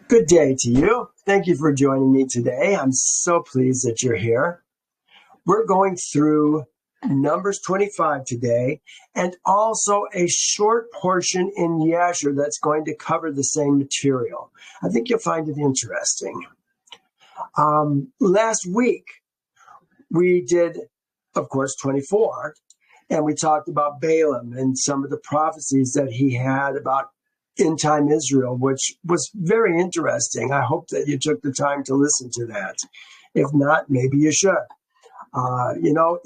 Good day to you. Thank you for joining me today. I'm so pleased that you're here. We're going through Numbers 25 today, and also a short portion in Yasher that's going to cover the same material. I think you'll find it interesting. Last week, we did, of course, 24, and we talked about Balaam and some of the prophecies that he had about end-time Israel, which was very interesting. I hope that you took the time to listen to that. If not, maybe you should.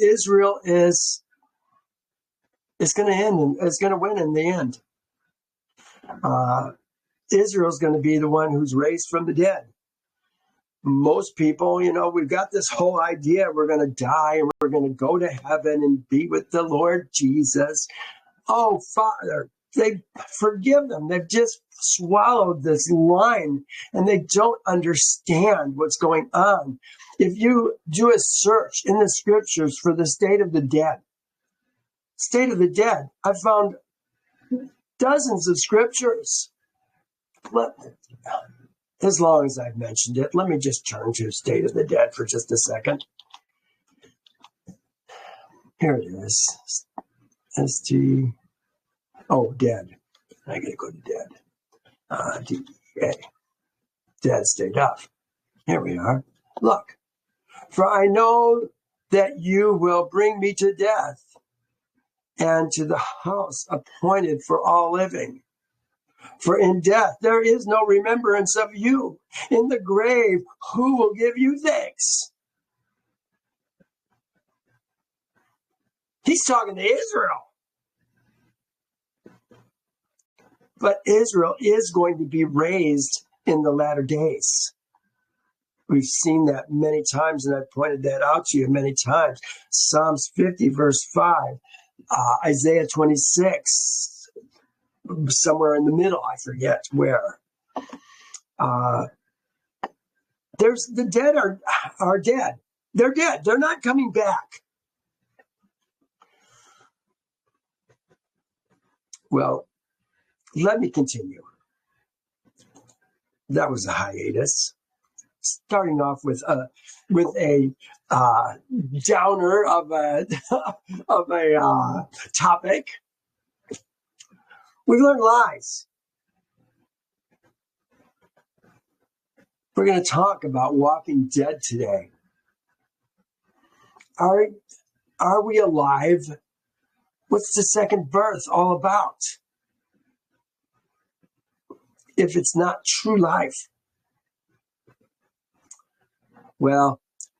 Israel is going to end and is going to win in the end. Israel's going to be the one who's raised from the dead. Most people, we've got this whole idea we're going to die and we're going to go to heaven and be with the Lord Jesus. Oh, Father, they forgive them. They've just swallowed this line and they don't understand what's going on. If you do a search in the scriptures for the state of the dead, I found dozens of scriptures. As long as I've mentioned it, let me just turn to state of the dead for just a second. Here it is. Dead. I gotta go to dead. D-E-A. Dead state of. Here we are. Look. For I know that you will bring me to death and to the house appointed for all living. For in death there is no remembrance of you. In the grave, who will give you thanks? He's talking to Israel. But Israel is going to be raised in the latter days. We've seen that many times, and I've pointed that out to you many times. Psalms 50, verse 5, Isaiah 26, somewhere in the middle, I forget where. The dead are dead. They're dead. They're not coming back. Well, let me continue. That was a hiatus. Starting off with a downer of a topic. We learned lies. We're going to talk about walking dead today. Are we alive? What's the second birth all about? If it's not true life. Well,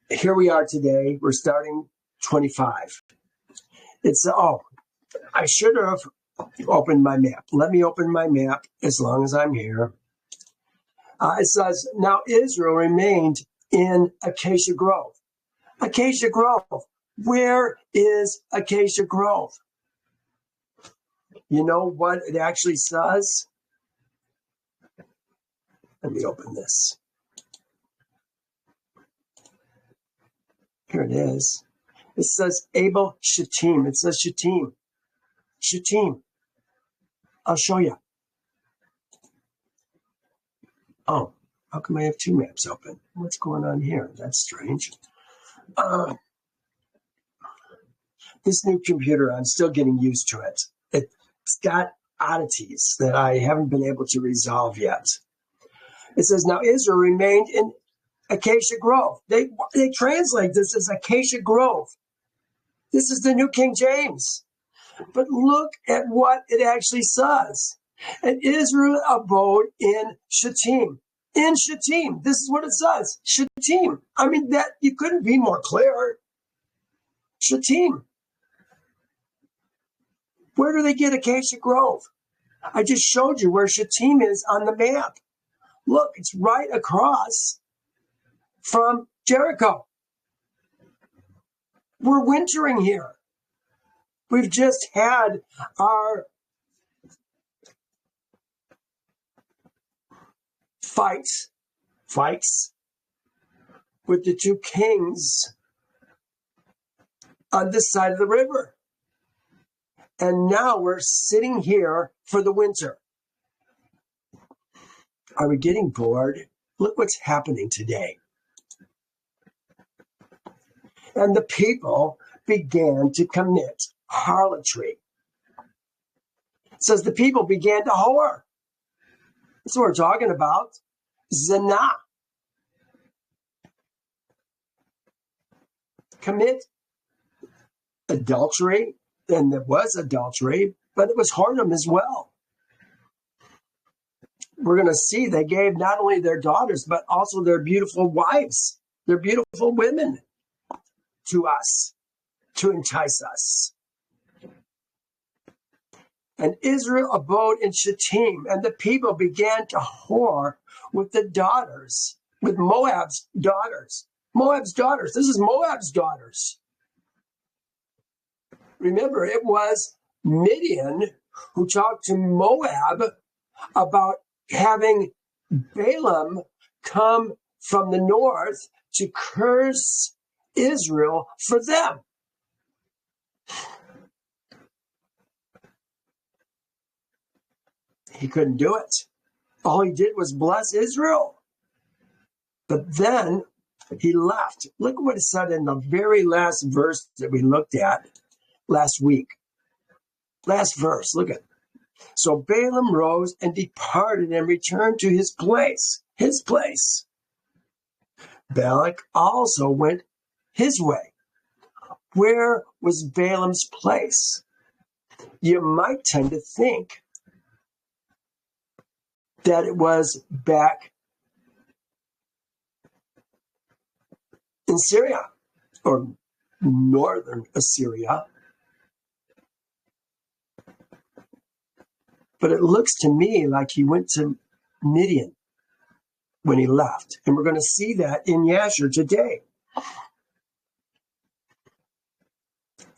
here we are today. We're starting 25. I should have opened my map. Let me open my map as long as I'm here. It says, now Israel remained in Acacia Grove. Acacia Grove. Where is Acacia Grove? You know what it actually says? Let me open this. Here it is. It says Abel Shittim. It says Shittim. Shittim. I'll show you. Oh, how come I have two maps open? What's going on here? That's strange. This new computer, I'm still getting used to it. It's got oddities that I haven't been able to resolve yet. It says, now Israel remained in Acacia Grove. They translate this as Acacia Grove. This is the New King James. But look at what it actually says. And Israel abode in Shittim. In Shittim. This is what it says. Shittim. I mean, that you couldn't be more clear. Shittim. Where do they get Acacia Grove? I just showed you where Shittim is on the map. Look, it's right across from Jericho. We're wintering here. We've just had our fights with the two kings on this side of the river. And now we're sitting here for the winter. Are we getting bored? Look what's happening today. And the people began to commit harlotry. It says the people began to whore. That's what we're talking about. Zina. Commit adultery. And there was adultery, but it was whoredom as well. We're going to see they gave not only their daughters, but also their beautiful wives, their beautiful women to us, to entice us. And Israel abode in Shittim, and the people began to whore with the daughters, with Moab's daughters. Moab's daughters. This is Moab's daughters. Remember, it was Midian who talked to Moab about having Balaam come from the north to curse Israel for them. He couldn't do it. All he did was bless Israel. But then he left. Look what it said in the very last verse that we looked at last week. Last verse, look at it. So Balaam rose and departed and returned to his place. His place. Balak also went his way. Where was Balaam's place? You might tend to think that it was back in Syria or northern Assyria. But it looks to me like he went to Midian when he left. And we're going to see that in Yasher today.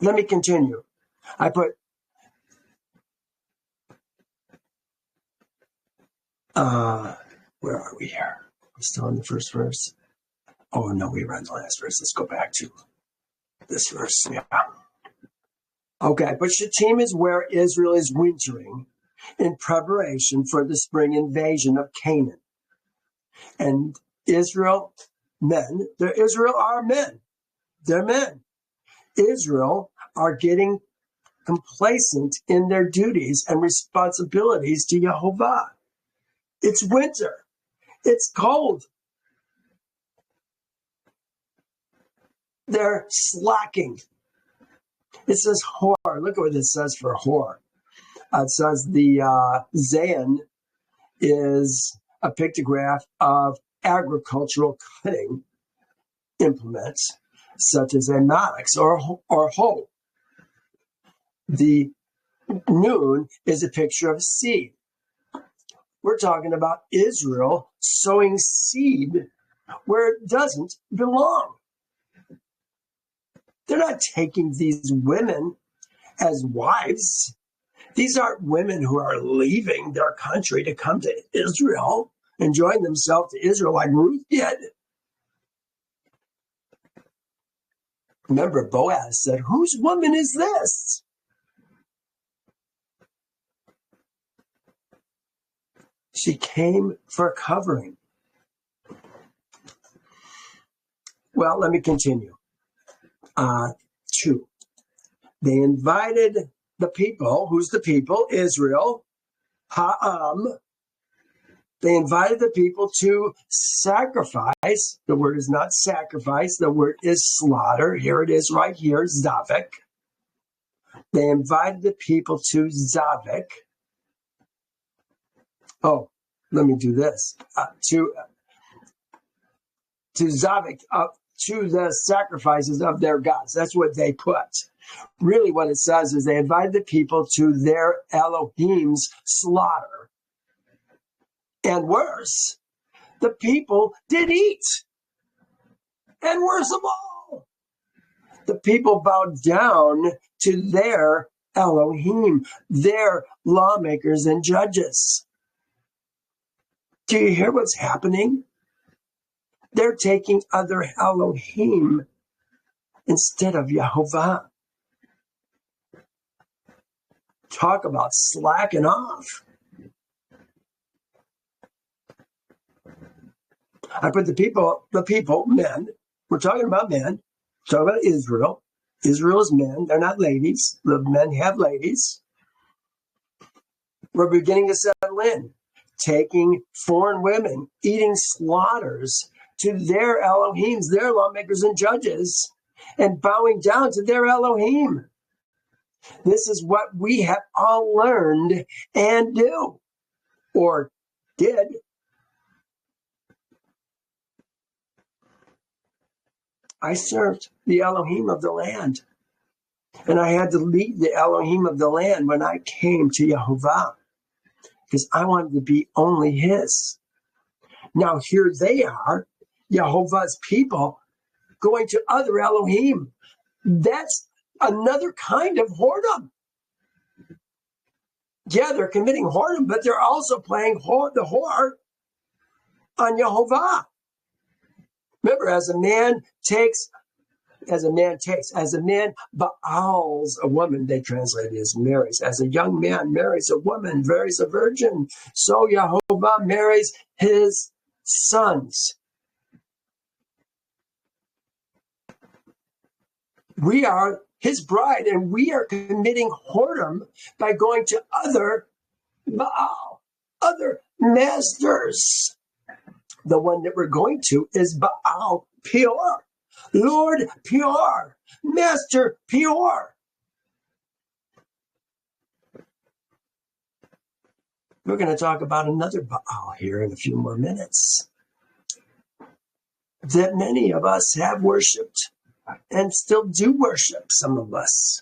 Let me continue. I put where are we here? We're still in the first verse. Oh no, we read the last verse. Let's go back to this verse. Yeah. Okay, but Shittim is where Israel is wintering in preparation for the spring invasion of Canaan. And Israel are men. They're men. Israel are getting complacent in their duties and responsibilities to Yehovah. It's winter. It's cold. They're slacking. It says whore. Look at what it says for whore. It says the Zayin is a pictograph of agricultural cutting implements, such as a mattocks or hoe. The Nun is a picture of seed. We're talking about Israel sowing seed where it doesn't belong. They're not taking these women as wives. These aren't women who are leaving their country to come to Israel and join themselves to Israel like Ruth did. Remember, Boaz said, "Whose woman is this?" She came for covering. Well, let me continue. 2. They invited the people. Who's the people? Israel. Ha'am. They invited the people to sacrifice. The word is not sacrifice. The word is slaughter. Here it is right here, Zavik. They invited the people to Zavik. Oh, let me do this. To Zavik, to the sacrifices of their gods. That's what they put. Really what it says is they invited the people to their Elohim's slaughter. And worse, the people did eat. And worst of all, the people bowed down to their Elohim, their lawmakers and judges. Do you hear what's happening? They're taking other Elohim instead of Yehovah. Talk about slacking off. I put the people, men. We're talking about men. We're talking about Israel. Israel is men. They're not ladies. The men have ladies. We're beginning to settle in, taking foreign women, eating slaughters to their Elohims, their lawmakers and judges, and bowing down to their Elohim. This is what we have all learned and do, or did. I served the Elohim of the land, and I had to leave the Elohim of the land when I came to Yehovah, because I wanted to be only his. Now here they are, Yehovah's people, going to other Elohim. That's another kind of whoredom. Yeah, they're committing whoredom, but they're also playing the whore on Yehovah. Remember, as a man baals a woman, they translate it as marries. As a young man marries a woman, marries a virgin, so Yehovah marries his sons. We are his bride, and we are committing whoredom by going to other Baal, other masters. The one that we're going to is Baal Peor, Lord Peor, Master Peor. We're going to talk about another Baal here in a few more minutes that many of us have worshipped and still do worship, some of us.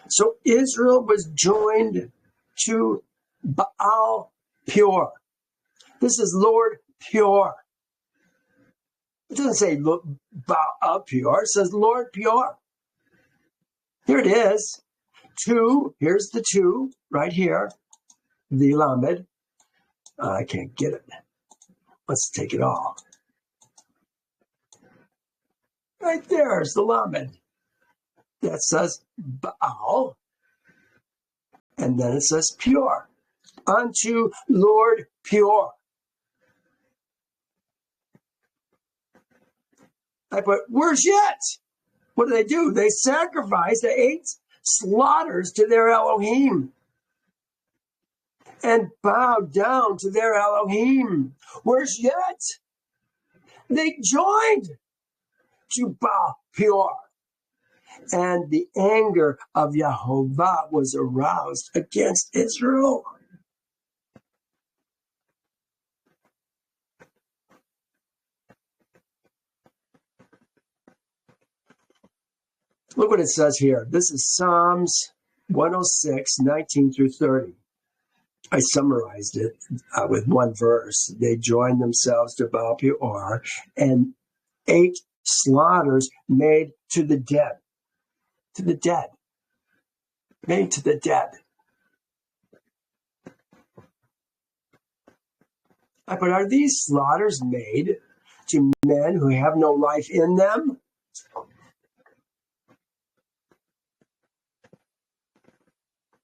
So Israel was joined to Baal Peor. This is Lord Peor. It doesn't say Baal Peor, it says Lord Peor. Here it is. Here's the two right here. The Lamed. I can't get it. Let's take it all. Right there's the Lamed. That says Baal. And then it says Peor. Unto Lord Peor. I put, worse yet. What do? They sacrificed, they ate slaughters to their Elohim and bowed down to their Elohim. Worse yet, they joined to Baal Peor. And the anger of Yehovah was aroused against Israel. Look what it says here. This is Psalms 106, 19 through 30. I summarized it with one verse. They joined themselves to Baal Peor and ate slaughters made to the dead. To the dead. Made to the dead. But are these slaughters made to men who have no life in them?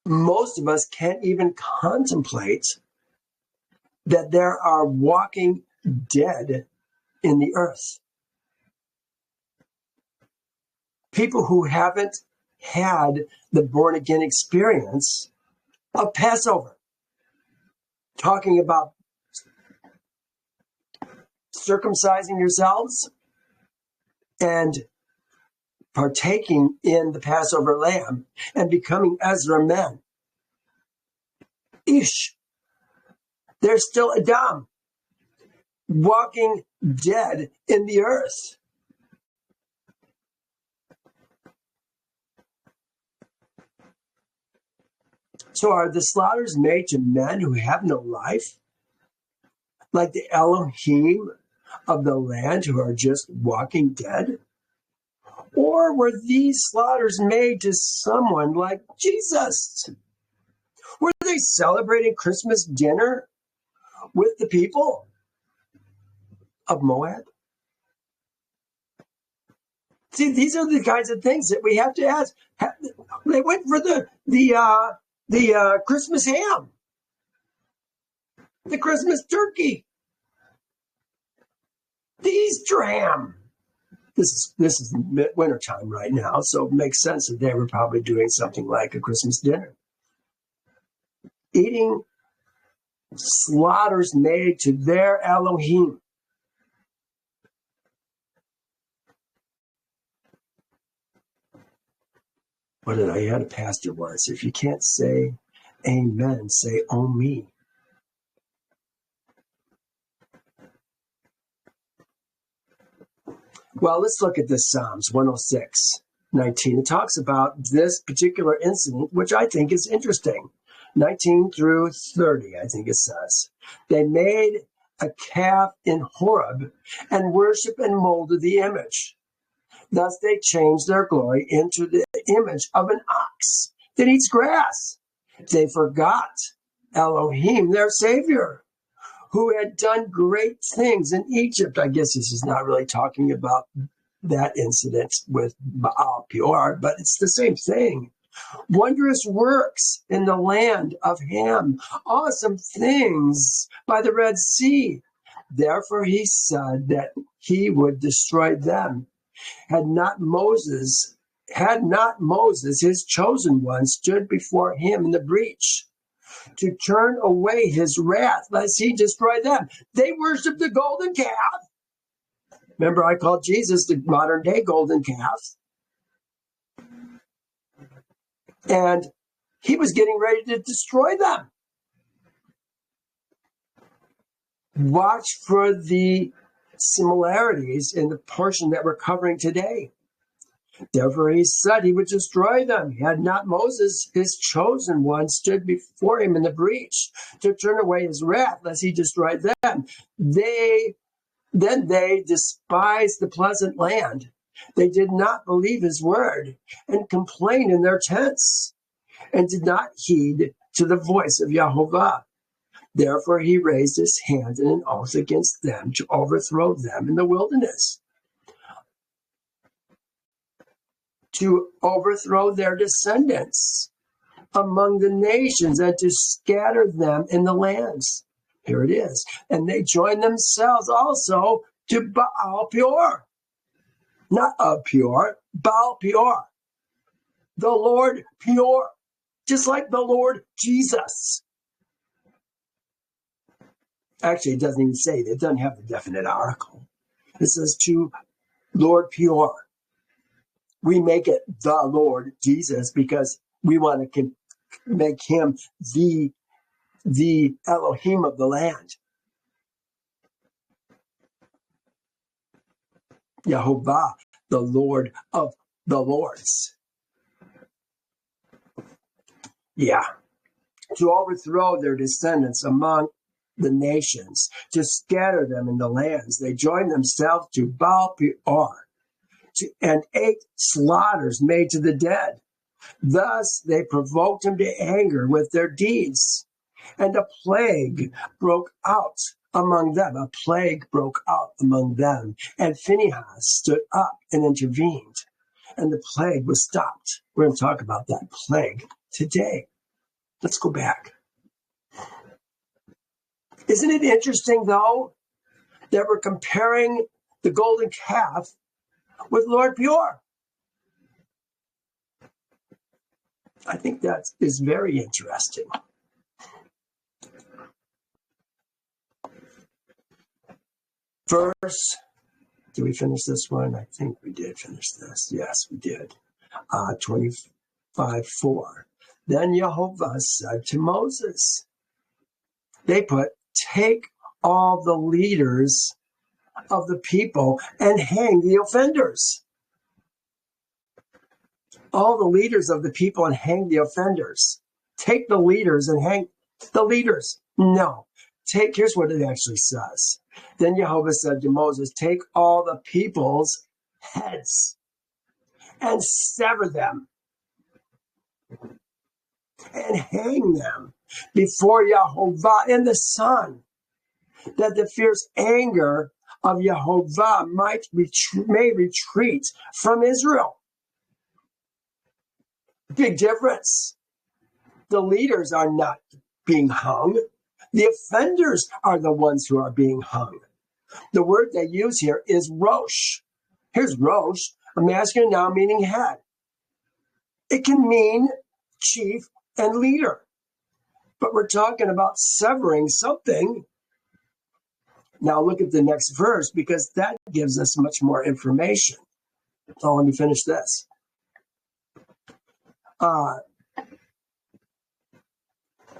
Most of us can't even contemplate that there are walking dead in the earth. People who haven't had the born-again experience of Passover. Talking about circumcising yourselves and partaking in the Passover lamb and becoming Ezra men. They're still Adam, walking dead in the earth. So are the slaughters made to men who have no life? Like the Elohim of the land who are just walking dead? Or were these slaughters made to someone like Jesus? Were they celebrating Christmas dinner with the people of Moab? See, these are the kinds of things that we have to ask. They went for the the Christmas ham, the Christmas turkey, the Easter ham. This is wintertime right now, so it makes sense that they were probably doing something like a Christmas dinner. Eating slaughters made to their Elohim. I had a pastor once. If you can't say amen, say oh me. Well, let's look at this Psalms 106:19. It talks about this particular incident, which I think is interesting. 19 through 30, I think it says. They made a calf in Horeb and worshiped and molded the image. Thus they changed their glory into the image of an ox that eats grass. They forgot Elohim, their Savior, who had done great things in Egypt. I guess this is not really talking about that incident with Baal Peor, but it's the same thing. Wondrous works in the land of Ham, awesome things by the Red Sea. Therefore he said that he would destroy them. Had not Moses, his chosen one, stood before him in the breach to turn away his wrath, lest he destroy them. They worshiped the golden calf. Remember, I called Jesus the modern day golden calf. And he was getting ready to destroy them. Watch for the similarities in the portion that we're covering today. Therefore he said he would destroy them. Had not Moses, his chosen one, stood before him in the breach to turn away his wrath, lest he destroy them. They despised the pleasant land. They did not believe his word and complained in their tents and did not heed to the voice of Yehovah. Therefore he raised his hand in an oath against them to overthrow them in the wilderness, to overthrow their descendants among the nations and to scatter them in the lands. Here it is. And they joined themselves also to Baal Peor. Not of Peor, Baal Peor. The Lord Peor. Just like the Lord Jesus. Actually, it doesn't even say, it doesn't have the definite article. It says to Lord Peor. We make it the Lord Jesus because we want to make him the Elohim of the land. Yehovah, the Lord of the Lords. Yeah. To overthrow their descendants among the nations, to scatter them in the lands. They joined themselves to Baal Peor and ate slaughters made to the dead. Thus they provoked him to anger with their deeds. And a plague broke out among them. A plague broke out among them. And Phinehas stood up and intervened. And the plague was stopped. We're going to talk about that plague today. Let's go back. Isn't it interesting, though, that we're comparing the golden calf with Lord Peor? I think that is very interesting. Verse, did we finish this one? I think we did finish this. Yes, we did. 25:4. Then Yehovah said to Moses, take all the leaders of the people and hang the offenders. All the leaders of the people and hang the offenders. Take the leaders and hang the leaders. No. Here's what it actually says. Then Yehovah said to Moses, take all the people's heads and sever them and hang them before Yehovah in the sun, that the fierce anger of Yehovah may retreat from Israel. Big difference. The leaders are not being hung. The offenders are the ones who are being hung. The word they use here is rosh. Here's rosh, a masculine noun meaning head. It can mean chief and leader. But we're talking about severing something. Now look at the next verse, because that gives us much more information. So let me finish this.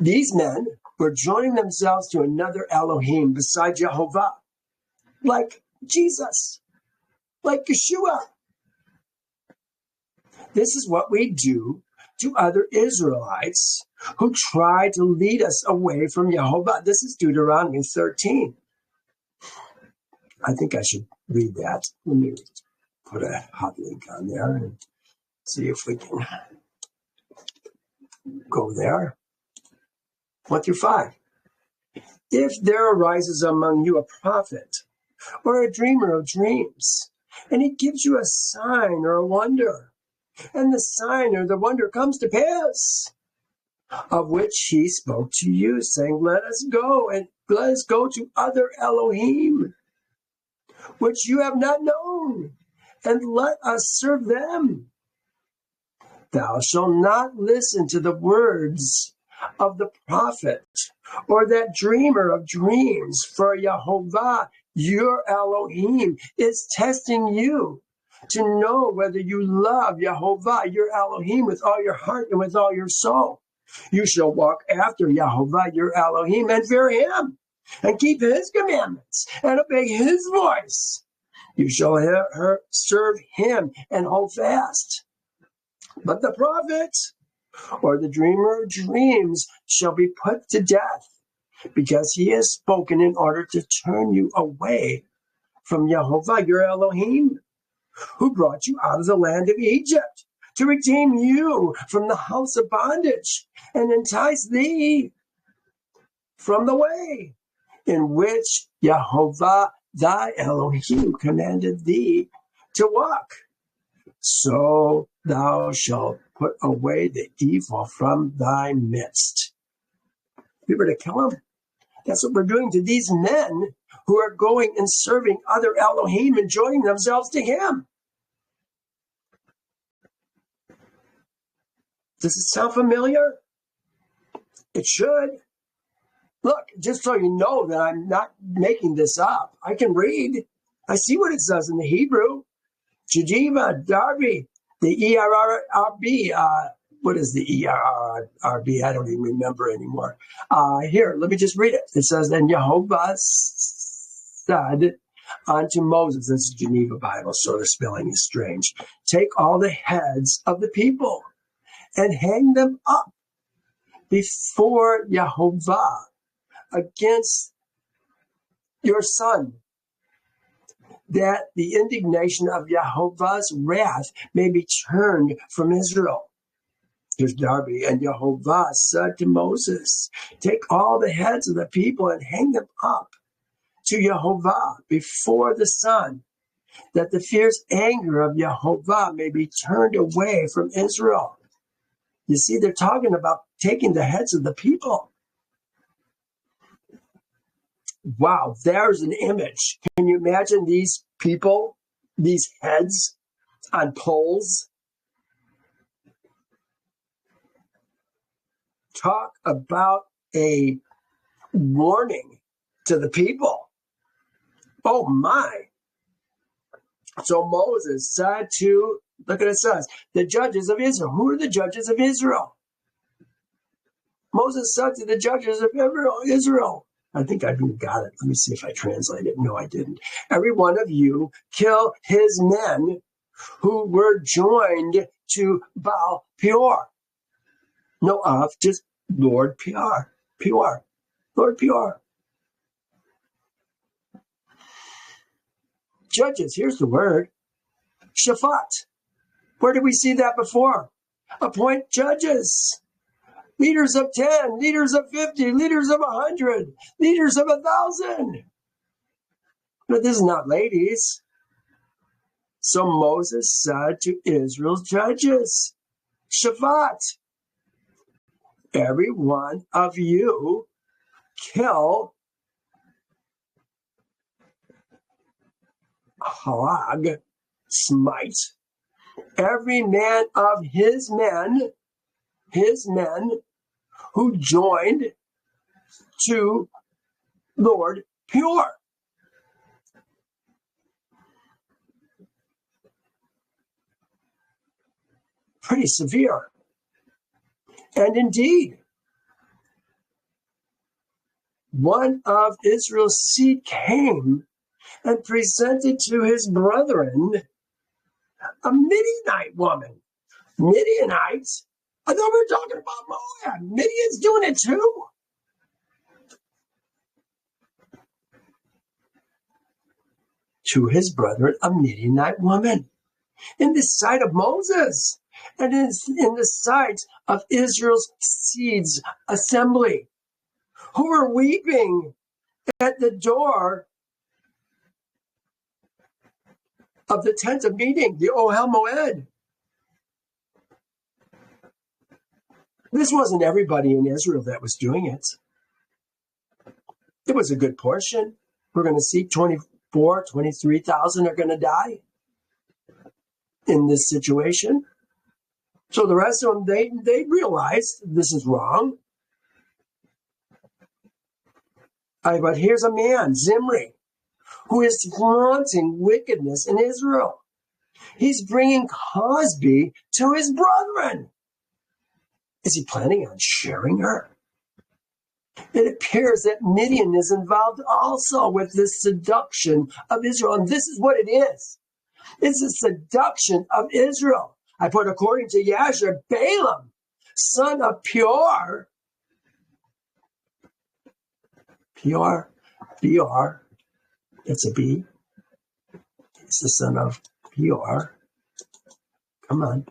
These men were joining themselves to another Elohim beside Yehovah, like Jesus, like Yeshua. This is what we do to other Israelites who try to lead us away from Yehovah. This is Deuteronomy 13. I think I should read that. Let me put a hot link on there and see if we can go there. 1-5. If there arises among you a prophet or a dreamer of dreams, and he gives you a sign or a wonder, and the sign or the wonder comes to pass, of which he spoke to you, saying, let us go to other Elohim, which you have not known, and let us serve them. Thou shalt not listen to the words of the prophet or that dreamer of dreams, for Yehovah, your Elohim, is testing you to know whether you love Yehovah, your Elohim, with all your heart and with all your soul. You shall walk after Yehovah, your Elohim, and fear him, and keep his commandments, and obey his voice. You shall serve him and hold fast. But the prophet or the dreamer of dreams shall be put to death, because he has spoken in order to turn you away from Yehovah, your Elohim, who brought you out of the land of Egypt, to redeem you from the house of bondage, and entice thee from the way in which Yehovah thy Elohim commanded thee to walk. So thou shalt put away the evil from thy midst. We were to kill him. That's what we're doing to these men who are going and serving other Elohim and joining themselves to him. Does it sound familiar? It should. Look, just so you know that I'm not making this up, I can read. I see what it says in the Hebrew. Jehovah, Darby, the ERRB. What is the ERRB? I don't even remember anymore. Here, let me just read it. It says, then Yehovah said unto Moses, this is Geneva Bible, so the spelling is strange. Take all the heads of the people and hang them up before Yehovah against your son, that the indignation of Yehovah's wrath may be turned from Israel. Here's Darby. And Yehovah said to Moses, take all the heads of the people and hang them up to Yehovah before the sun, that the fierce anger of Yehovah may be turned away from Israel. You see, they're talking about taking the heads of the people. Wow, there's an image. Can you imagine these people, these heads on poles? Talk about a warning to the people. Oh my. So Moses said to, look at it says, the judges of Israel. Who are the judges of Israel? Moses said to the judges of Israel. I think I even got it. Let me see if I translate it. No, I didn't. Every one of you kill his men who were joined to Baal Peor. No of, just Lord Peor. Peor. Lord Peor. Judges, here's the word. Shaphat. Where did we see that before? Appoint judges. Leaders of 10, leaders of 50, leaders of 100, leaders of 1,000. But this is not ladies. So Moses said to Israel's judges, Shaphat. every one of you kill Halag, smite every man of his men who joined to Lord Peor. Pretty severe. And indeed, one of Israel's seed came and presented to his brethren a Midianite woman. Midianites? I thought we were talking about Moab. Midian's doing it too. To his brethren, a Midianite woman. In the sight of Moses and in the sight of Israel's seeds assembly, who were weeping at the door of the tent of meeting, the Ohel Moed. This wasn't everybody in Israel that was doing it. It was a good portion. We're going to see 23,000 are going to die in this situation. So the rest of them, they realized this is wrong. But here's a man, Zimri, who is flaunting wickedness in Israel. He's bringing Cosby to his brethren. Is he planning on sharing her? It appears that Midian is involved also with this seduction of Israel. And this is what it is. It's a seduction of Israel. I put, according to Yasher, Balaam, son of Peor. Peor, it's a B. It's the son of Peor. Come on.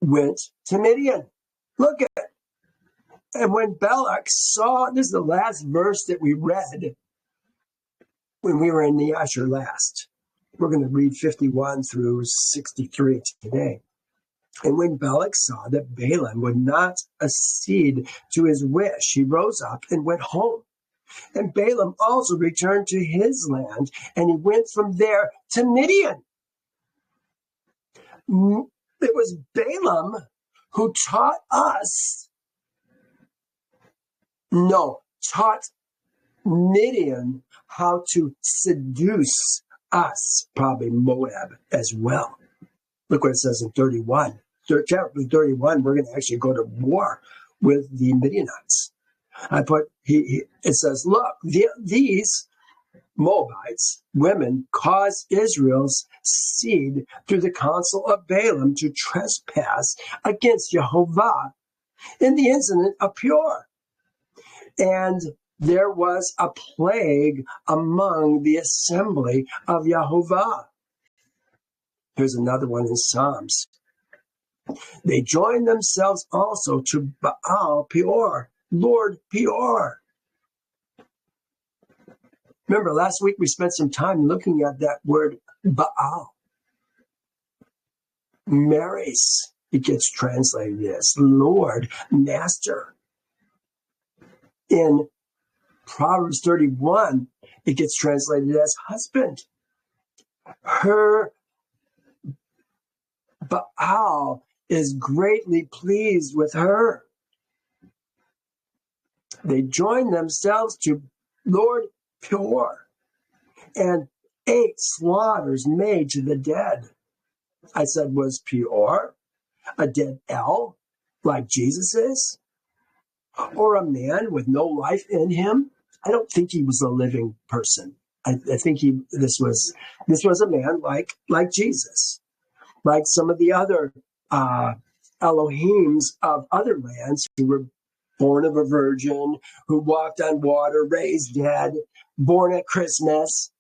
Went to Midian. Look at it. And when Balak saw, this is the last verse that we read when we were in the Yasher last. We're going to read 51 through 63 today. And when Balak saw that Balaam would not accede to his wish, he rose up and went home. And Balaam also returned to his land, and he went from there to Midian. It was Balaam who taught Midian how to seduce us, probably Moab as well. Look what it says in 31. Chapter 31, we're going to actually go to war with the Midianites. It says, look, these Moabites, women, caused Israel's seed through the counsel of Balaam to trespass against Yehovah in the incident of Peor. And there was a plague among the assembly of Yehovah. Here's another one in Psalms. They joined themselves also to Baal Peor, Lord Peor. Remember, last week we spent some time looking at that word Baal. Maris, it gets translated as Lord, Master. In Proverbs 31, it gets translated as husband. Her Baal is greatly pleased with her. They joined themselves to Lord Peor, and 8 slaughters made to the dead. I said, was Peor a dead El, like Jesus is? Or a man with no life in him? I don't think he was a living person. I think this was a man like Jesus, like some of the other Elohims of other lands who were born of a virgin, who walked on water, raised dead, born at Christmas,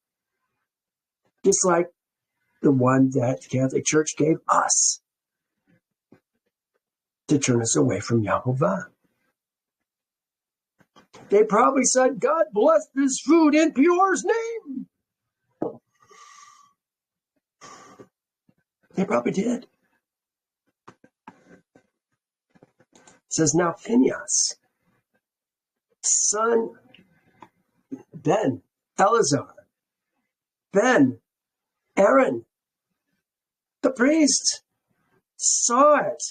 just like the one that the Catholic Church gave us to turn us away from Yehovah. They probably said, God bless this food in Peor's name. They probably did. It says, now Phinehas, son Ben Eleazar, Ben Aaron, the priest, saw it.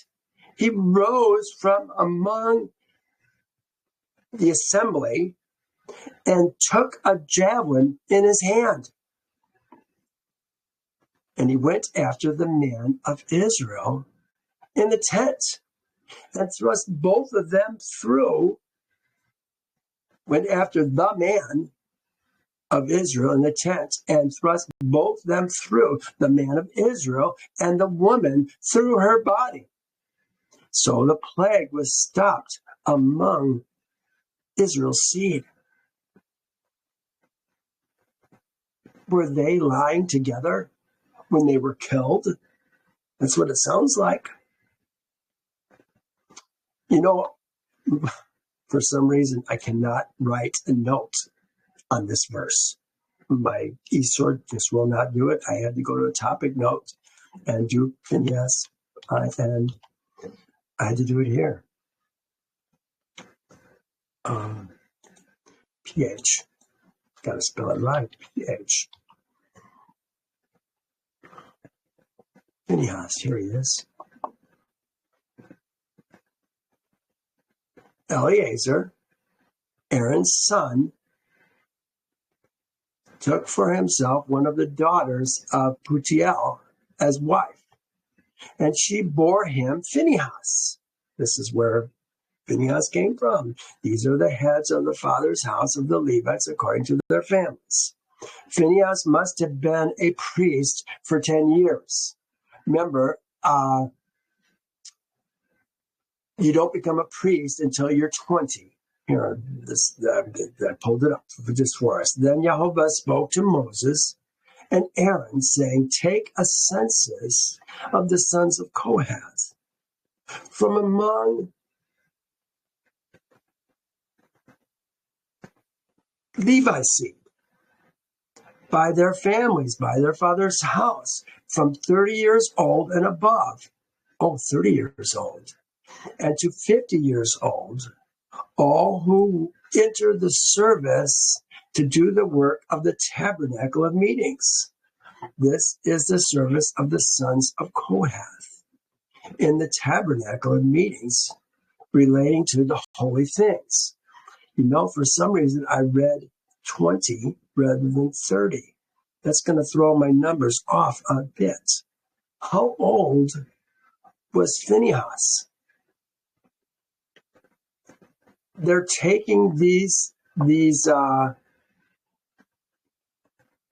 He rose from among the assembly and took a javelin in his hand. And he went after the man of Israel in the tent and thrust both of them through. Went after the man of Israel in the tent and thrust both them through, the man of Israel and the woman through her body. So the plague was stopped among Israel's seed. Were they lying together when they were killed? That's what it sounds like. You know, for some reason, I cannot write a note on this verse. My eSword just will not do it. I had to go to a topic note and do Phinehas, and I had to do it here. PH. Got to spell it right. PH. Phinehas, here he is. Eleazar, Aaron's son, took for himself one of the daughters of Putiel as wife, and she bore him Phinehas. This is where Phinehas came from. These are the heads of the father's house of the Levites according to their families. Phinehas must have been a priest for 10 years. Remember, you don't become a priest until you're 20. Here, I pulled it up just for us. Then Yehovah spoke to Moses and Aaron, saying, take a census of the sons of Kohath from among Levi's seed, by their families, by their father's house, from 30 years old and above. 30 years old. And to 50 years old, all who enter the service to do the work of the tabernacle of meetings. This is the service of the sons of Kohath in the tabernacle of meetings relating to the holy things. You know, for some reason, I read 20 rather than 30. That's going to throw my numbers off a bit. How old was Phinehas? They're taking these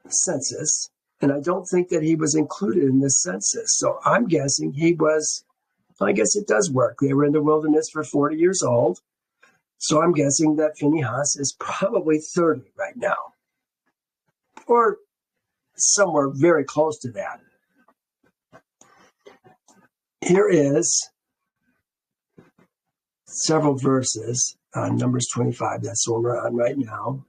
census, and I don't think that he was included in this census. So I'm guessing he was, I guess it does work. They were in the wilderness for 40 years old. So I'm guessing that Phinehas is probably 30 right now, or somewhere very close to that. Here is several verses. Numbers 25, that's what we're on right now.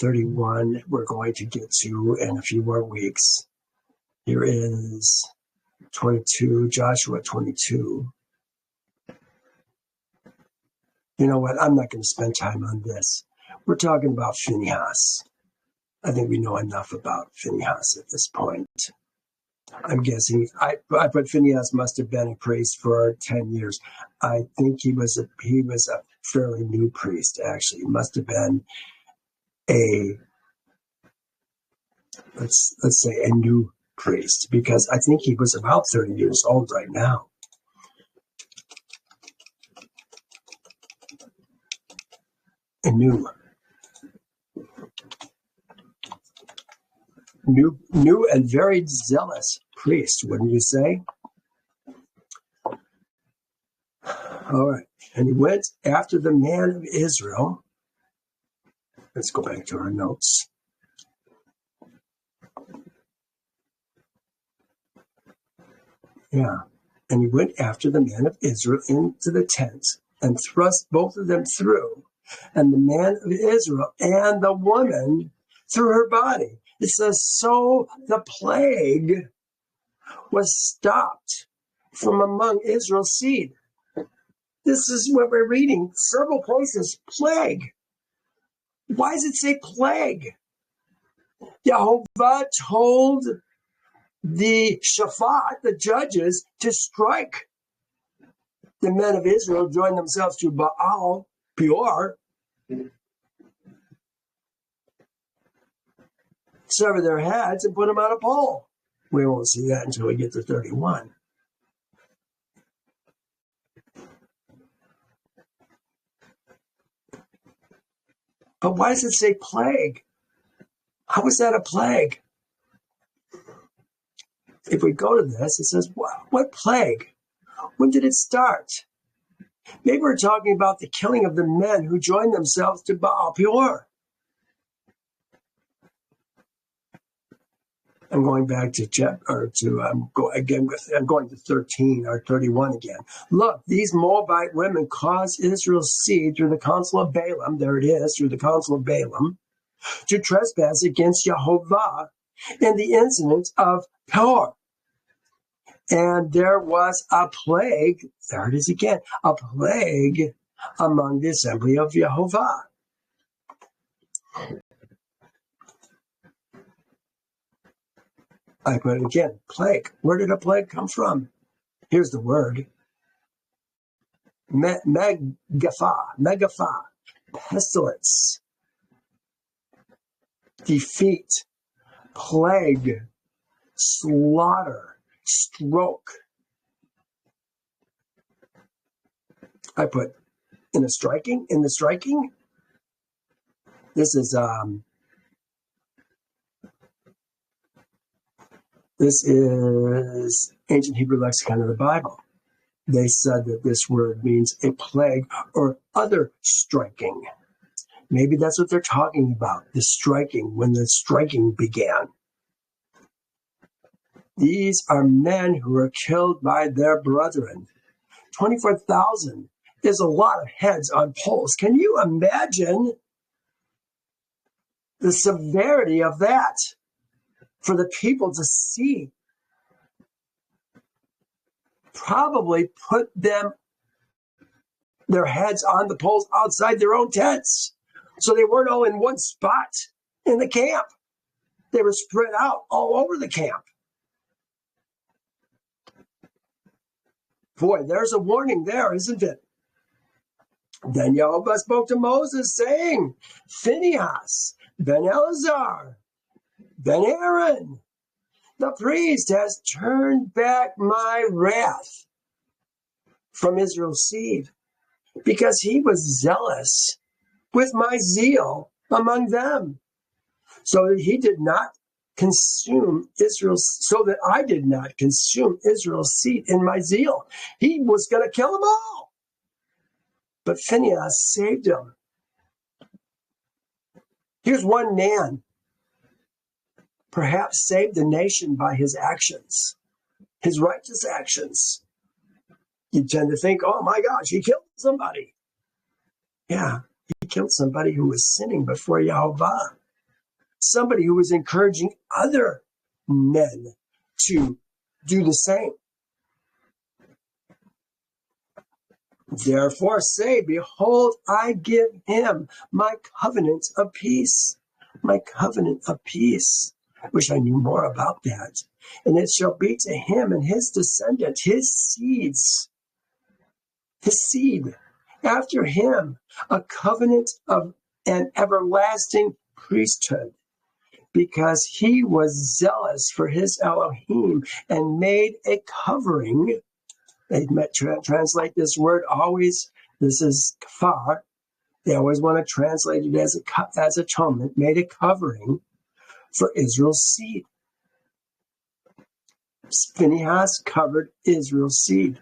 31, we're going to get to in a few more weeks. Here is 22, Joshua 22. You know what? I'm not going to spend time on this. We're talking about Phinehas. I think we know enough about Phinehas at this point. I'm guessing, I put Phinehas must have been a priest for 10 years. I think he was a fairly new priest, actually. He must have been let's say a new priest, because I think he was about 30 years old right now. A new and very zealous priest, wouldn't you say? All right. And he went after the man of Israel. Let's go back to our notes. Yeah. And he went after the man of Israel into the tent and thrust both of them through, and the man of Israel and the woman through her body. It says, so the plague was stopped from among Israel's seed. This is what we're reading. Several places, plague. Why does it say plague? Yehovah told the Shaphat, the judges, to strike. The men of Israel joined themselves to Baal, Peor, sever their heads, and put them on a pole. We won't see that until we get to 31. But why does it say plague? How is that a plague? If we go to this, it says, what plague? When did it start? Maybe we're talking about the killing of the men who joined themselves to Baal Peor. I'm going back to I'm going to 13 or 31 again. Look, these Moabite women caused Israel's seed through the counsel of Balaam, there it is, through the counsel of Balaam, to trespass against Yehovah in the incident of Peor. And there was a plague, there it is again, a plague among the assembly of Yehovah. I put it again, plague. Where did a plague come from? Here's the word. Megaphah, pestilence, defeat, plague, slaughter, stroke. I put in the striking. This is ancient Hebrew lexicon of the Bible. They said that this word means a plague or other striking. Maybe that's what they're talking about, the striking, when the striking began. These are men who were killed by their brethren. 24,000 is a lot of heads on poles. Can you imagine the severity of that for the people to see? Probably put their heads on the poles outside their own tents. So they weren't all in one spot in the camp. They were spread out all over the camp. Boy, there's a warning there, isn't it? Then Yehovah spoke to Moses, saying, Phinehas, Ben Eleazar, Ben Aaron, the priest has turned back my wrath from Israel's seed, because he was zealous with my zeal among them, so that I did not consume Israel's seed in my zeal. He was going to kill them all. But Phinehas saved him. Here's one man, perhaps saved the nation by his actions, his righteous actions. You tend to think, oh my gosh, he killed somebody. Yeah, he killed somebody who was sinning before Yehovah. Somebody who was encouraging other men to do the same. Therefore say, behold, I give him my covenant of peace. My covenant of peace. I wish I knew more about that. And it shall be to him and his descendant, his seed, after him, a covenant of an everlasting priesthood, because he was zealous for his Elohim and made a covering. They translate this word always, this is kafar. They always want to translate it as atonement, made a covering for Israel's seed. Phinehas covered Israel's seed.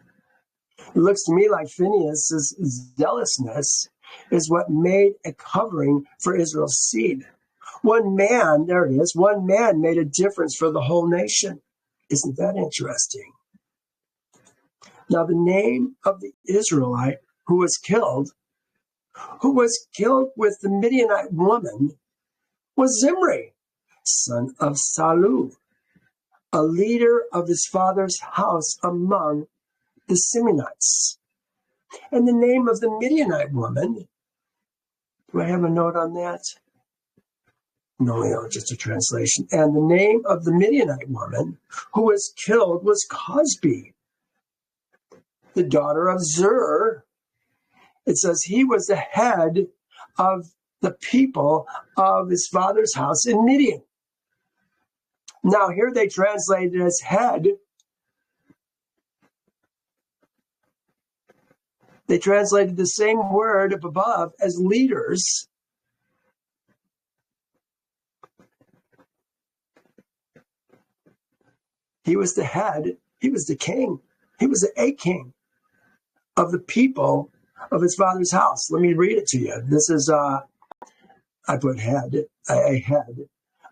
It looks to me like Phinehas' zealousness is what made a covering for Israel's seed. One man made a difference for the whole nation. Isn't that interesting? Now, the name of the Israelite who was killed with the Midianite woman, was Zimri, son of Salu, a leader of his father's house among the Simeonites. And the name of the Midianite woman, do I have a note on that? No, just a translation. And the name of the Midianite woman who was killed was Cosbi, the daughter of Zur. It says he was the head of the people of his father's house in Midian. Now here they translate it as head. They translated the same word up above as leaders. He was the head. He was the king. He was a king of the people of his father's house. Let me read it to you. This is, I put head, a head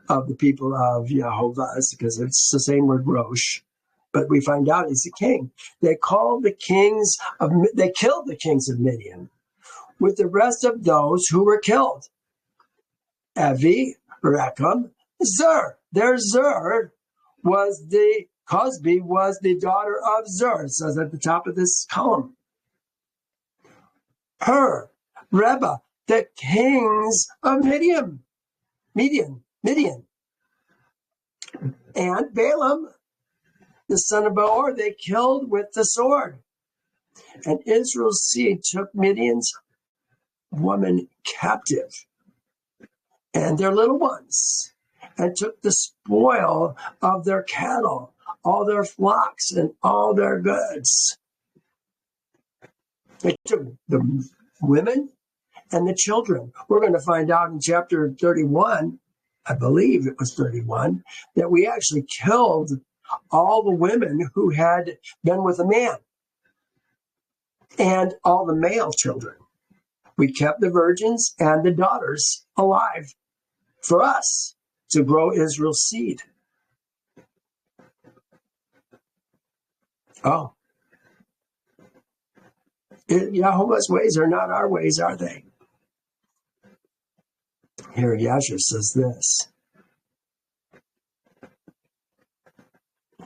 of the people of Yehovah, because it's the same word Rosh. But we find out he's a king. They killed the kings of Midian with the rest of those who were killed. Evi, Rechem, Zur. Their Zur Cosbi was the daughter of Zur. It says at the top of this column. Her, Reba, the kings of Midian. And Balaam, the son of Peor, they killed with the sword. And Israel's seed took Midian's woman captive and their little ones, and took the spoil of their cattle, all their flocks, and all their goods. They took the women and the children. We're going to find out in chapter 31, I believe it was 31, that we actually killed all the women who had been with a man and all the male children. We kept the virgins and the daughters alive for us to grow Israel's seed. Oh. Yehovah's ways are not our ways, are they? Here Yasher says this.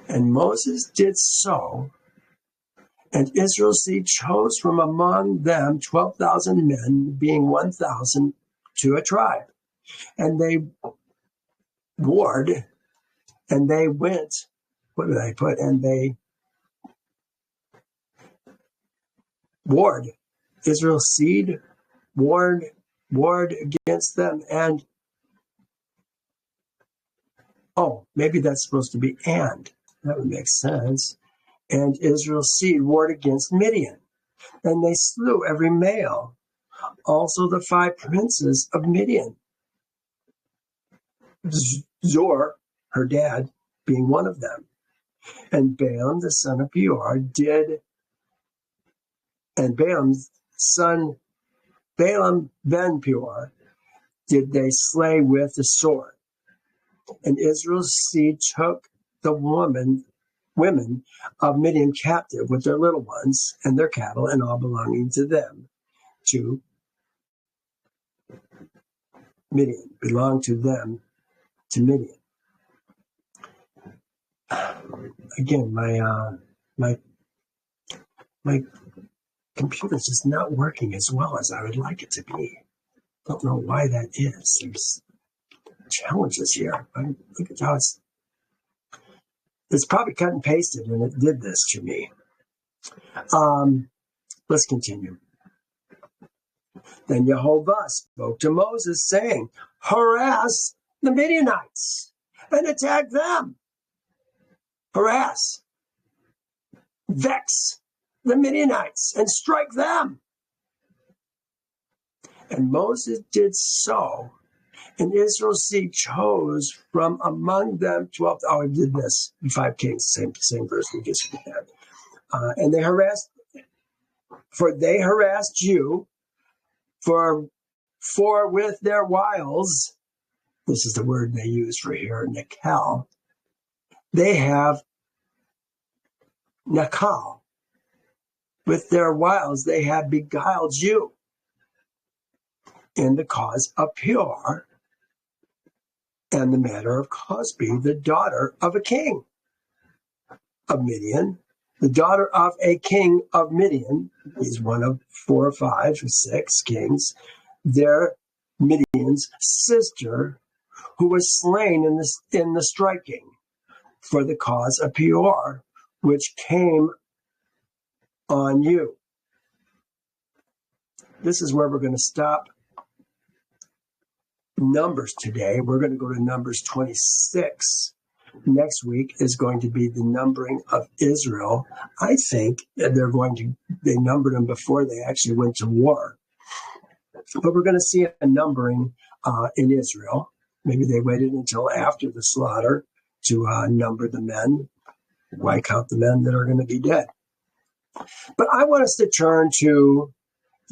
And Moses did so, and Israel's seed chose from among them 12,000 men, being 1,000 to a tribe. And they warred, and they went, what did I put? And they warred. Israel's seed warred against them, and maybe that's supposed to be and. That would make sense. And Israel's seed warred against Midian, and they slew every male, also the 5 princes of Midian. Zor, her dad, being one of them. And Balaam, the son of Peor, Balaam ben Peor, did they slay with the sword. And Israel's seed took the women of Midian captive with their little ones and their cattle and all belonging to them, to Midian, belonged to them, to Midian. Again, my computer's just not working as well as I would like it to be. Don't know why that is. There's challenges here. Look at how it's probably cut and pasted, and it did this to me. Let's continue. Then Yehovah spoke to Moses, saying, harass the Midianites and attack them. Harass, vex the Midianites and strike them. And Moses did so, and Israel's seed chose from among them 12. I did this in 5 Kings, same verse we just had. And they harassed you, for with their wiles, this is the word they use for here, Nakal, they have Nakal. With their wiles, they have beguiled you in the cause of Peor and the matter of Cosbi, the daughter of a king of Midian, the daughter of a king of Midian, he's one of 4 or 5 or 6 kings, their Midian's sister, who was slain in the striking for the cause of Peor, which came on you. This is where we're going to stop Numbers today. We're going to go to Numbers 26. Next week is going to be the numbering of Israel. I think they numbered them before they actually went to war. But we're going to see a numbering in Israel. Maybe they waited until after the slaughter to number the men. Why count the men that are going to be dead? But I want us to turn to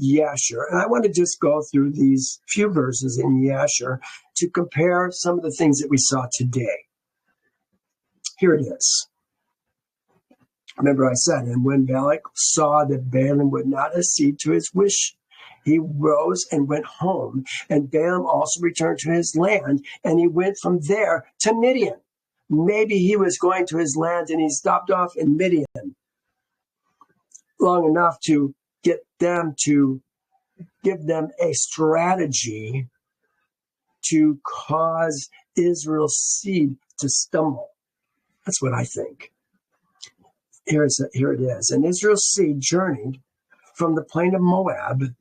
Yasher, and I want to just go through these few verses in Yasher to compare some of the things that we saw today. Here it is. Remember I said, and when Balak saw that Balaam would not accede to his wish, he rose and went home, and Balaam also returned to his land, and he went from there to Midian. Maybe he was going to his land and he stopped off in Midian long enough to get them to give them a strategy to cause Israel's seed to stumble. That's what I think. Here it is. And Israel's seed journeyed from the plain of Moab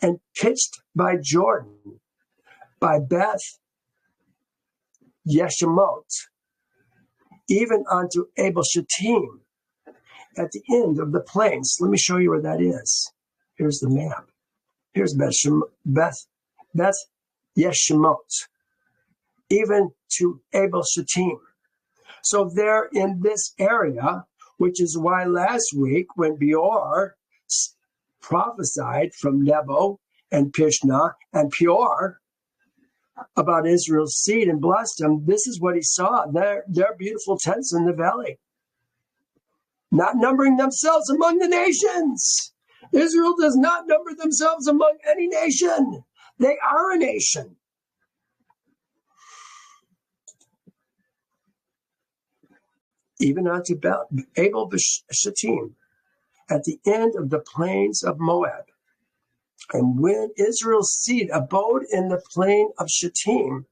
and pitched by Jordan, by Beth Yeshimot, even unto Abel Shittim, at the end of the plains. Let me show you where that is. Here's the map. Here's Beth Yeshimot, even to Abel Shittim. So they're in this area, which is why last week when Peor prophesied from Nebo and Pishna and Peor about Israel's seed and blessed them, this is what he saw. Their beautiful tents in the valley, not numbering themselves among the nations. Israel does not number themselves among any nation. They are a nation. Even unto Abel Shittim, at the end of the plains of Moab. And when Israel's seed abode in the plain of Shittim,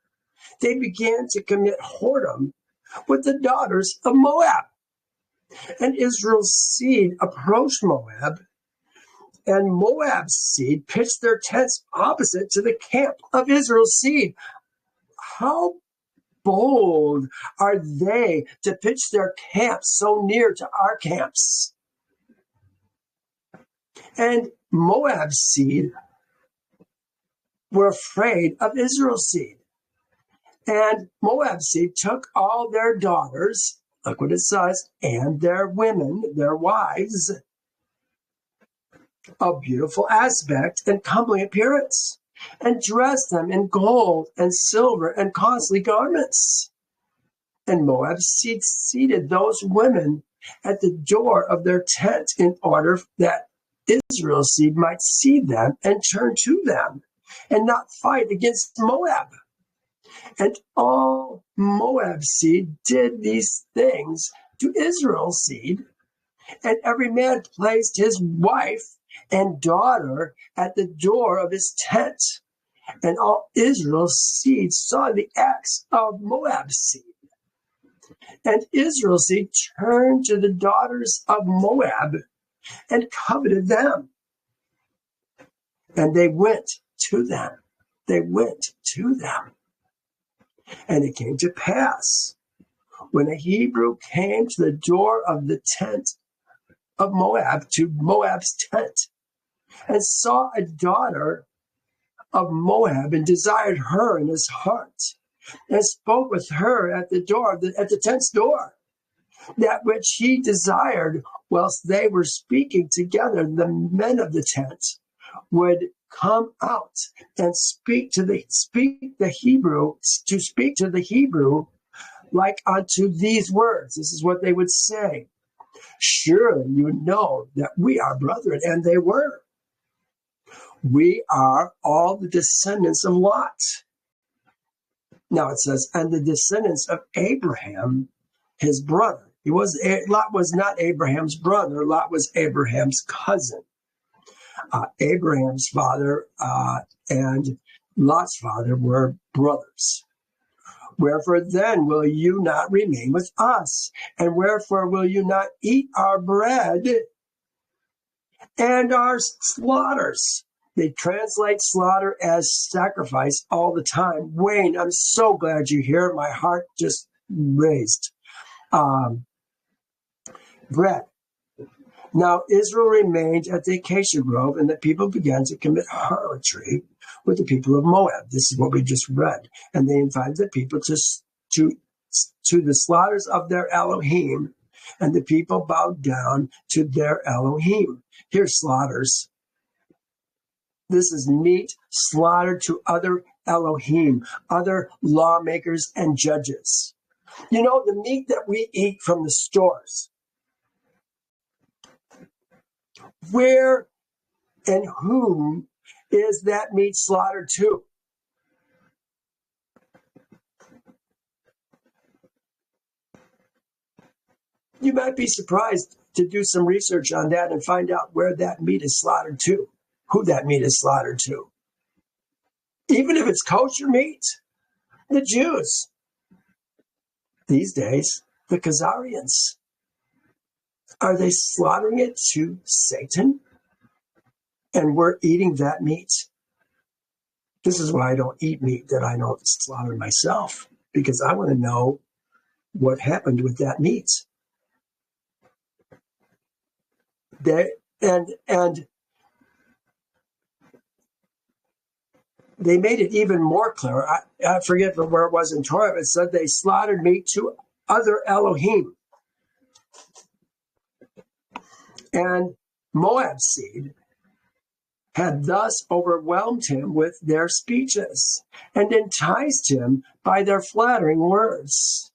they began to commit whoredom with the daughters of Moab. And Israel's seed approached Moab, and Moab's seed pitched their tents opposite to the camp of Israel's seed. How bold are they to pitch their camps so near to our camps? And Moab's seed were afraid of Israel's seed. And Moab's seed took all their daughters, look what it says, and their women, their wives, of beautiful aspect and comely appearance, and dressed them in gold and silver and costly garments. And Moab's seed seated those women at the door of their tent in order that Israel's seed might see them and turn to them and not fight against Moab. And all Moab's seed did these things to Israel's seed, and every man placed his wife and daughter at the door of his tent. And all Israel's seed saw the acts of Moab's seed. And Israel's seed turned to the daughters of Moab and coveted them. And they went to them. They went to them. And it came to pass, when a Hebrew came to the door of the tent of Moab, to Moab's tent, and saw a daughter of Moab, and desired her in his heart, and spoke with her at the door, at the tent's door, that which he desired, whilst they were speaking together, the men of the tent would come out and speak to the Hebrew like unto these words. This is what they would say. Surely you know that we are brethren, and they were. We are all the descendants of Lot. Now it says, and the descendants of Abraham, his brother. Lot was not Abraham's brother. Lot was Abraham's cousin. Abraham's father and Lot's father were brothers. Wherefore then will you not remain with us? And wherefore will you not eat our bread and our slaughters? They translate slaughter as sacrifice all the time. Wayne, I'm so glad you're here. My heart just raised. Bread. Now Israel remained at the acacia grove, and the people began to commit harlotry with the people of Moab. This is what we just read. And they invited the people to the slaughters of their Elohim, and the people bowed down to their Elohim. Here's slaughters. This is meat slaughtered to other Elohim, other lawmakers and judges. You know, the meat that we eat from the stores, where and whom is that meat slaughtered to? You might be surprised to do some research on that and find out where that meat is slaughtered to, who that meat is slaughtered to. Even if it's kosher meat, the Jews. These days, the Khazarians. Are they slaughtering it to Satan? And we're eating that meat? This is why I don't eat meat that I don't slaughter myself, because I want to know what happened with that meat. And they made it even more clear. I forget where it was in Torah. It said they slaughtered meat to other Elohim. And Moab's seed had thus overwhelmed him with their speeches and enticed him by their flattering words.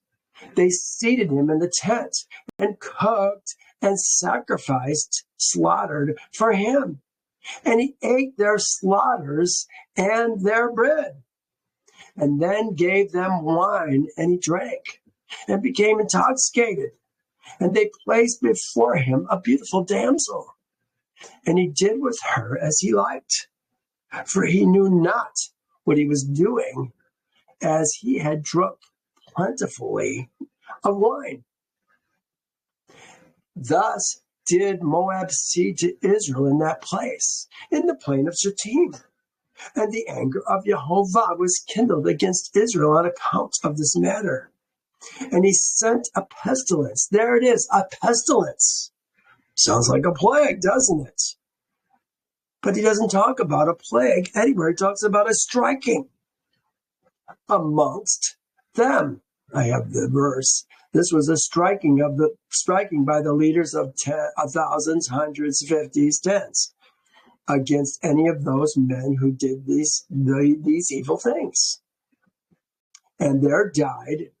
They seated him in the tent and cooked and sacrificed, slaughtered for him. And he ate their slaughters and their bread, and then gave them wine, and he drank and became intoxicated. And they placed before him a beautiful damsel, and he did with her as he liked, for he knew not what he was doing, as he had drunk plentifully of wine. Thus did Moab seed to Israel in that place, in the plain of Shittim. And the anger of Yehovah was kindled against Israel on account of this matter. And he sent a pestilence. There it is, a pestilence. Sounds like a plague, doesn't it? But he doesn't talk about a plague anywhere. He talks about a striking amongst them. I have the verse. This was a striking by the leaders of thousands, hundreds, fifties, tens, against any of those men who did these evil things. And there died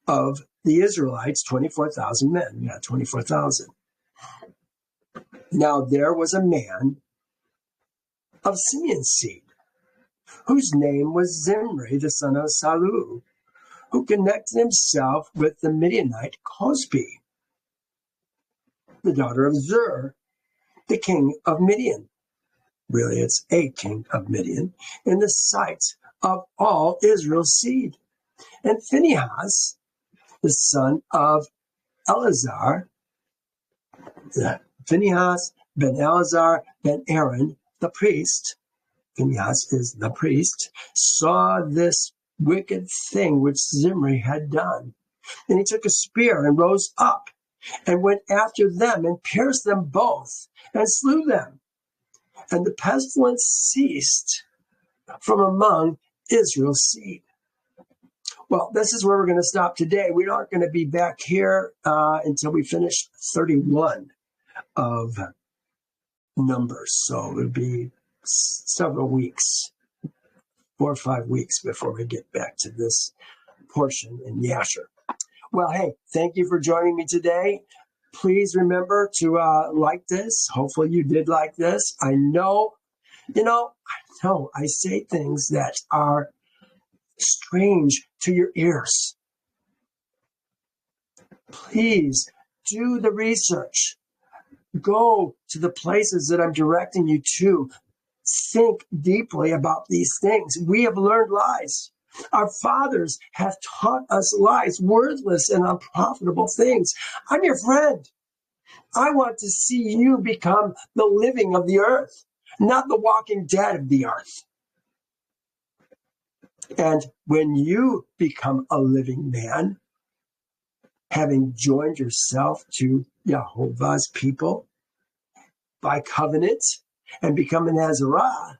of the Israelites 24,000 men. Yeah, 24,000. Now there was a man of Simeon's seed, whose name was Zimri, the son of Salu, who connected himself with the Midianite Cosbi, the daughter of Zur, the king of Midian. Really, it's a king of Midian, in the sight of all Israel's seed. And Phinehas, the son of Eleazar, Phinehas ben Eleazar ben Aaron, the priest, Phinehas is the priest, saw this wicked thing which Zimri had done. And he took a spear and rose up and went after them and pierced them both and slew them. And the pestilence ceased from among Israel's seed. Well, this is where we're going to stop today. We aren't going to be back here until we finish 31 of Numbers. So it'll be several weeks, 4 or 5 weeks before we get back to this portion in Yasher. Well, hey, thank you for joining me today. Please remember to like this. Hopefully you did like this. I know I say things that are strange to your ears. Please do the research. Go to the places that I'm directing you to. Think deeply about these things. We have learned lies. Our fathers have taught us lies, worthless and unprofitable things. I'm your friend. I want to see you become the living of the earth, not the walking dead of the earth. And when you become a living man, having joined yourself to Yehovah's people by covenant and become an Nazarah,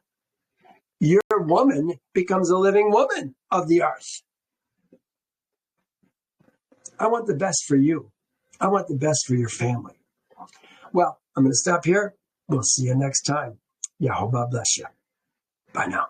your woman becomes a living woman of the earth. I want the best for you. I want the best for your family. Well, I'm going to stop here. We'll see you next time. Yehovah bless you. Bye now.